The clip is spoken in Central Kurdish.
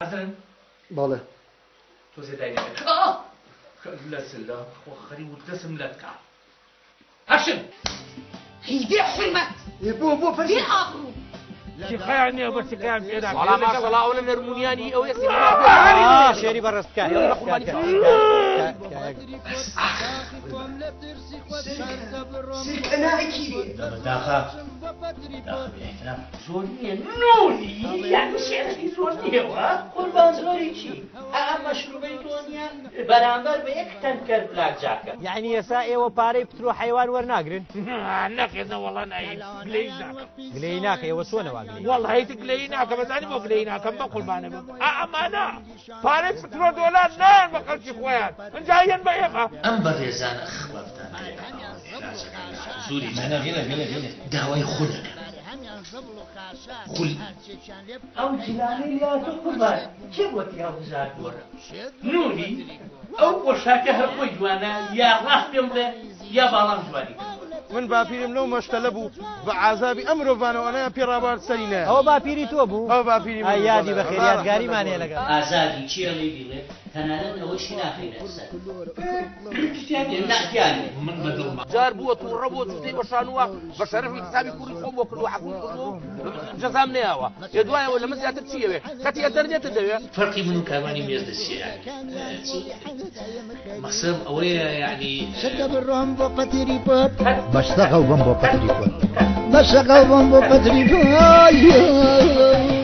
حسن بله تو زيداني لا سلا وخري ودسم لك أكشن هيدي حرمت بو دي آخرو شقيعني بس كان كده والله ما شاء الله أولا نرمونياني أو يسمع شيري برست كان سيك أنا أكيد داخل باحترام زونية نوني يعني شعري زونية قربان زۆری چی؟ ئەم مەشروبەی دنیا بەرامبەر بە یەک تەنکەر بلاک جاکە. یعنی ئێستا ئێوە پارەی پتر و حیوان وەرناگرن؟ نەخێنە وەڵا نایم گلەی ناکەم. گلەی ناکە ئێوە چۆنەوە گلەی؟ وەڵا هیچ گلەی ناکەم بەزانی بۆ گلەی ناکەم بە قوربانە بم. ئەمانە پارەی پتر و دۆلار نایان بە خەڵکی خۆیان. ئەنجا هێن بە ئێمە. ئەم بەڕێزانە خبەفتان زوری جانە داوای خولەکە. خول ئەو جیلانەی لاتۆ قوربان کێ بۆتی ئەو بژار گۆرە؟ نونی ئەو پۆشاکە هەر خۆی جوانە یا ڕاست پێم بڵێ یا باڵام جوانی من باپیرم لەو مەشتەلە بوو بە عازابی ئەم مرۆڤانەوەیان پێڕابار سەری نایە ئەوە باپیری تۆ بوو؟ ئەو باپیری من یادی بەخێر یادگاریمان هەیە لەگەڵ. ئازادی چیە لێ بیڵێ تەنانەت ئەوەشی ناخەینە سەر. ناکیانێ من بەدڵما جار بووە تووڕە بۆ جوتەی بەشانووە بە شەرەفی حسابی کوڕی خۆم بۆ کردو حەقم کردو جەزام نەیاوە. دوایەوە لەمە زیاتر چیەوێ؟ کەتی ئەدەرنێتە دەوێ؟ فەرقی من و کاروانی مێز دەستیە مەقسەم ئەوەیە یعنی شكا بالرهم بو قتري بوت بشتغل بو قتري بوت بشتغل بو قتري بوت